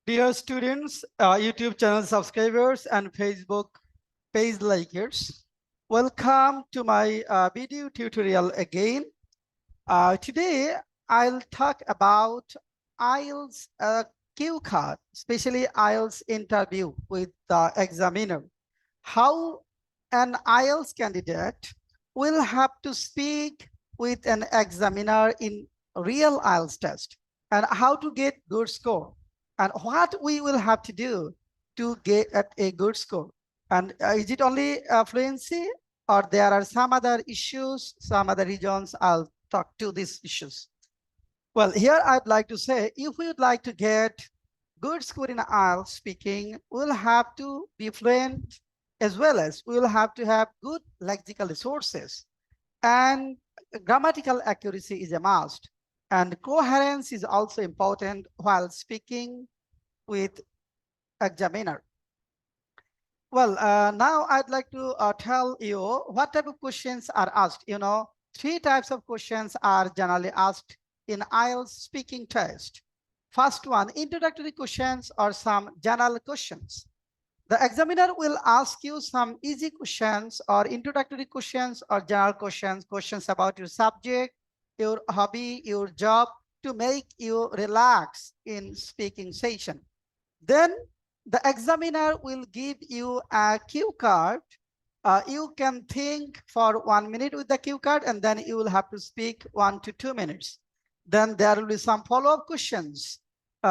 Dear students, YouTube channel subscribers and Facebook page likers, welcome to my video tutorial again. Today, I'll talk about IELTS cue card, especially IELTS interview with the examiner. How an IELTS candidate will have to speak with an examiner in real IELTS test and how to get good score and what we will have to do to get at a good score. And is it only fluency or there are some other issues, some other regions? I'll talk to these issues. Well, here I'd like to say, if we would like to get good score in IELTS speaking, we'll have to be fluent as well as we will have to have good lexical resources, and grammatical accuracy is a must. And coherence is also important while speaking with examiner. Well, now I'd like to tell you what type of questions are asked. You know, three types of questions are generally asked in IELTS speaking test. First one, introductory questions or some general questions. The examiner will ask you some easy questions or introductory questions or general questions, questions about your subject, your hobby, your job, to make you relax in speaking session. Then the examiner will give you a cue card. You can think for 1 minute with the cue card, and then you will have to speak 1 to 2 minutes. Then there will be some follow-up questions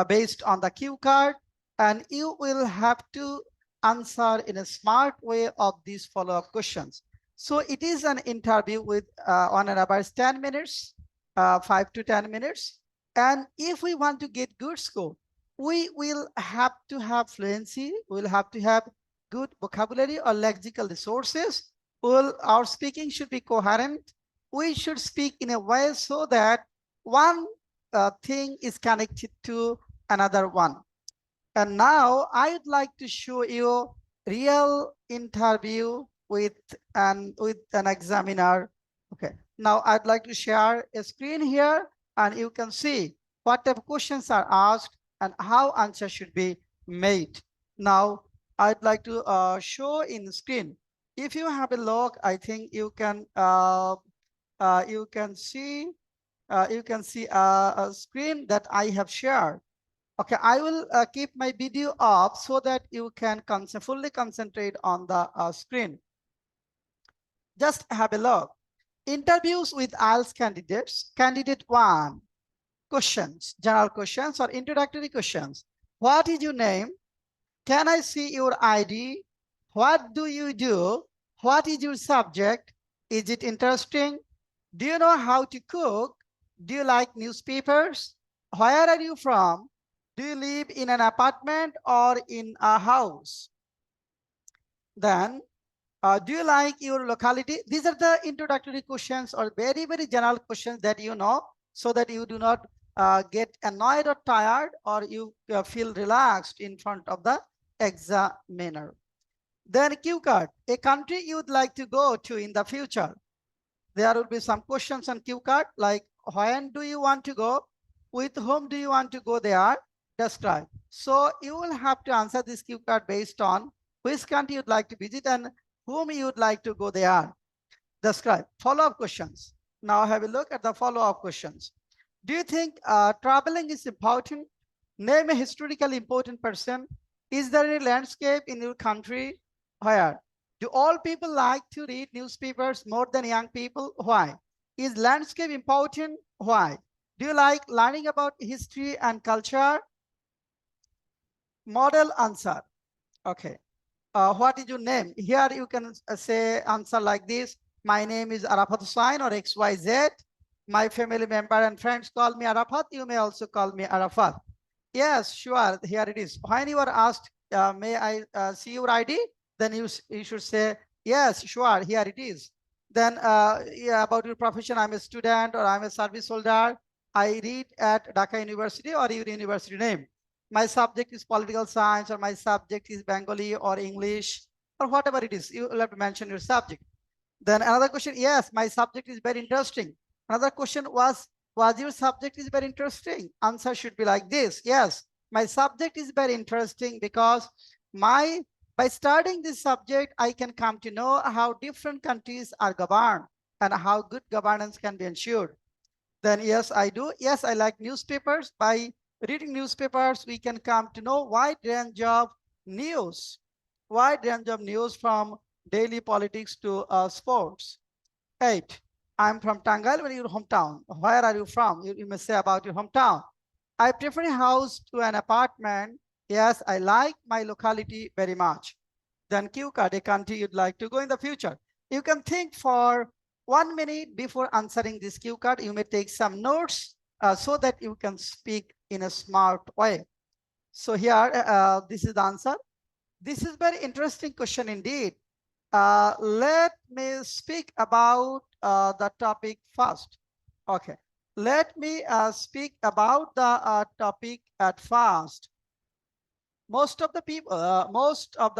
based on the cue card, and you will have to answer in a smart way of these follow-up questions. So it is an interview with on an average 10 minutes, 5 to 10 minutes. And if we want to get good score, we will have to have fluency. We'll have to have good vocabulary or lexical resources. Our speaking should be coherent. We should speak in a way so that one thing is connected to another one. And now I'd like to show you real interview with an examiner. Okay, now I'd like to share a screen here, and you can see what type of questions are asked and how answers should be made. Now I'd like to show in the screen. If you have a look, I think you can see a screen that I have shared. Okay, I will keep my video up so that you can fully concentrate on the screen. Just have a look. Interviews with IELTS candidates. Candidate 1. Questions, general questions or introductory questions. What is your name? Can I see your ID? What do you do? What is your subject? Is it interesting? Do you know how to cook? Do you like newspapers? Where are you from? Do you live in an apartment or in a house? Then, do you like your locality? These are the introductory questions or very, very general questions that you know, so that you do not get annoyed or tired, or you feel relaxed in front of the examiner. Then cue card, a country you would like to go to in the future. There will be some questions on cue card like, when do you want to go? With whom do you want to go there? Describe. So you will have to answer this cue card based on which country you'd like to visit and whom you would like to go there. Describe. Follow-up questions. Now have a look at the follow-up questions. Do you think traveling is important? Name a historically important person. Is there any landscape in your country? Where? Do all people like to read newspapers more than young people? Why? Is landscape important? Why? Do you like learning about history and culture? Model answer. Okay. What is your name? Here you can say answer like this. My name is Arafat Hussain or XYZ. My family member and friends call me Arafat. You may also call me Arafat. Yes, sure. Here it is. When you are asked, may I see your ID? Then you should say, yes, sure, here it is. Then yeah, about your profession, I'm a student or I'm a service holder. I read at Dhaka University or your university name. My subject is political science, or my subject is Bengali or English, or whatever it is. You will have to mention your subject. Then another question, yes, my subject is very interesting. Another question was your subject is very interesting? Answer should be like this. Yes, My subject is very interesting because my by studying this subject, I can come to know how different countries are governed and how good governance can be ensured. Then yes, I do. Yes, I like newspapers. By reading newspapers, we can come to know wide range of news, wide range of news from daily politics to sports. Eight, I'm from Tangal. When your hometown? Where are you from? You may say about your hometown. I prefer a house to an apartment. Yes, I like my locality very much. Then Q card, a country you'd like to go in the future. You can think for 1 minute before answering this Q card. You may take some notes so that you can speak in a smart way. So here, this is the answer. This is very interesting question indeed. Let me speak about the topic first. Okay. Let me speak about the topic at first. Most of the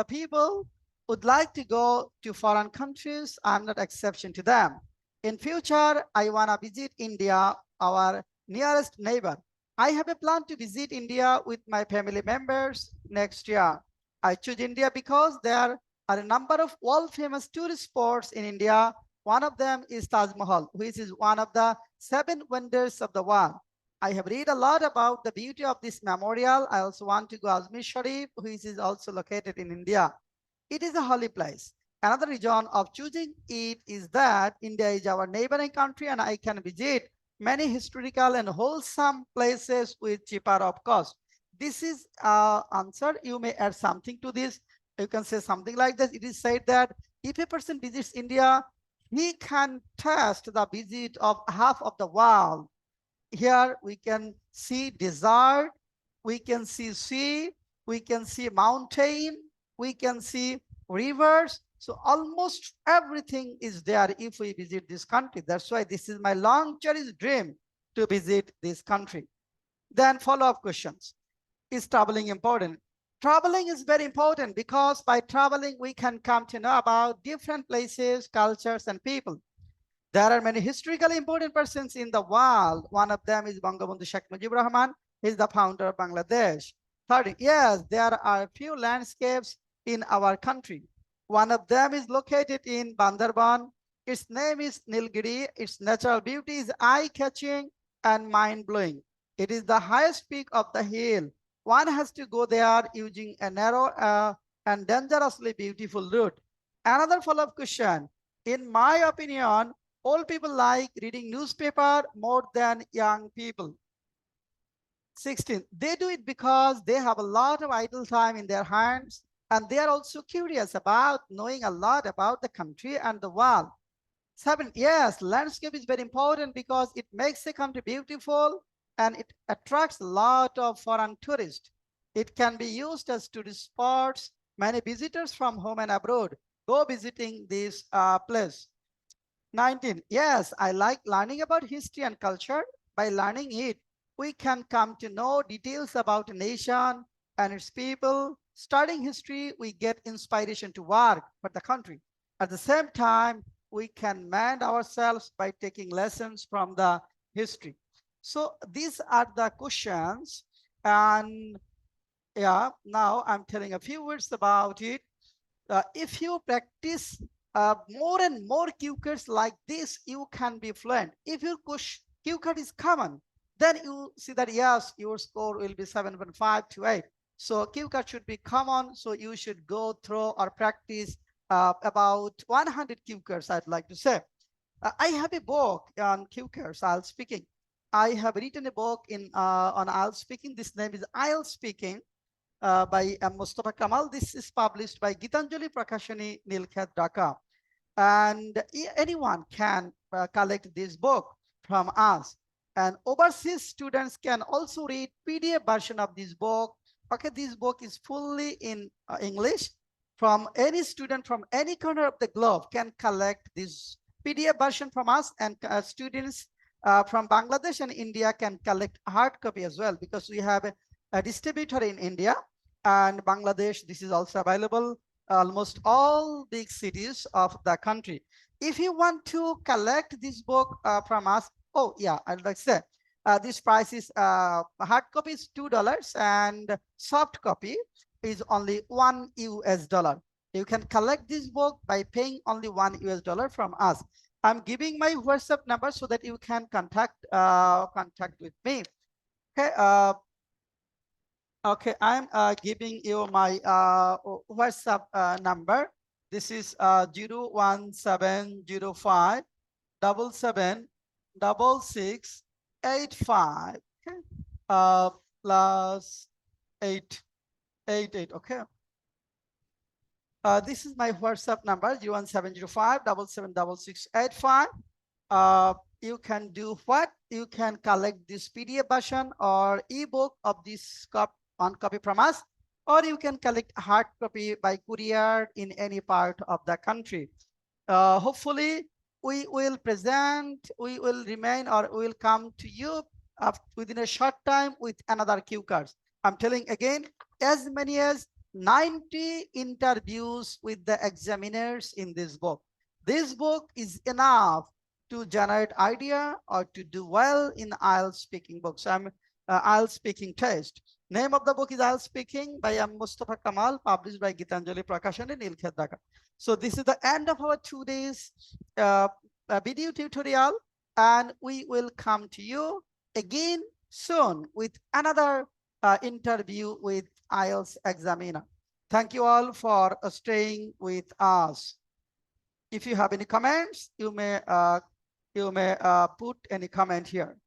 people would like to go to foreign countries. I'm not exception to them. In future, I want to visit India, our nearest neighbor. I have a plan to visit India with my family members next year. I choose India because there are a number of world famous tourist spots in India. One of them is Taj Mahal, which is one of the 7 wonders of the world. I have read a lot about the beauty of this memorial. I also want to go Ajmer Sharif, which is also located in India. It is a holy place. Another reason of choosing it is that India is our neighboring country and I can visit many historical and wholesome places with cheaper of cost. This is answer. You may add something to this. You can say something like this. It is said that if a person visits India, he can test the visit of half of the world. Here we can see desert, we can see sea, we can see mountain, we can see rivers. So almost everything is there if we visit this country. That's why this is my long cherished dream to visit this country. Then follow-up questions. Is traveling important? Traveling is very important because by traveling, we can come to know about different places, cultures, and people. There are many historically important persons in the world. One of them is Bangabandhu Sheikh Mujibur Rahman. He is the founder of Bangladesh. Third, yes, there are few landscapes in our country. One of them is located in Bandarban. Its name is Nilgiri. Its natural beauty is eye-catching and mind-blowing. It is the highest peak of the hill. One has to go there using a narrow and dangerously beautiful route. Another follow-up question. In my opinion, old people like reading newspaper more than young people. 16, they do it because they have a lot of idle time in their hands and they are also curious about knowing a lot about the country and the world. 7, yes, landscape is very important because it makes the country beautiful and it attracts a lot of foreign tourists. It can be used as tourist spots. Many visitors from home and abroad go visiting this place. 19, yes, I like learning about history and culture. By learning it, we can come to know details about a nation and its people. Studying history, we get inspiration to work for the country. At the same time, we can mend ourselves by taking lessons from the history. So these are the questions. And yeah, now I'm telling a few words about it. If you practice more and more cue cards like this, you can be fluent. If your cue card is common, then you see that yes, your score will be 7.5 to 8. So cue card should be common. So you should go through or practice about 100 cue cards, I'd like to say. I have a book on cue cards, IELTS speaking. I have written a book on IELTS speaking. This name is IELTS speaking. By Mustafa Kamal. This is published by Gitanjali Prakashani, Nilkhet, Dhaka. And anyone can collect this book from us. And overseas students can also read PDF version of this book. Okay, this book is fully in English. From any student from any corner of the globe can collect this PDF version from us, and students from Bangladesh and India can collect hard copy as well, because we have a distributor in India and Bangladesh. This is also available almost all big cities of the country. If you want to collect this book from us, oh yeah, I'd like to say, This price is hard copy is $2 and soft copy is only $1. You can collect this book by paying only $1 from us. I'm giving my WhatsApp number so that you can contact with me. Okay. Okay, I'm giving you my WhatsApp number. This is 01705 776685. Okay. Plus 888. Okay. This is my WhatsApp number 01705 776685. You can do what? You can collect this PDF version or ebook of this on copy from us, or you can collect hard copy by courier in any part of the country. Hopefully, we will remain, or we will come to you within a short time with another cue cards. I'm telling again, as many as 90 interviews with the examiners in this book. This book is enough to generate idea or to do well in IELTS speaking books. IELTS speaking test. Name of the book is IELTS Speaking by Mustafa Kamal, published by Gitanjali Prakashani, Nilkhet, Dhaka. So this is the end of our 2 days video tutorial, and we will come to you again soon with another interview with IELTS examiner. Thank you all for staying with us. If you have any comments, you may put any comment here.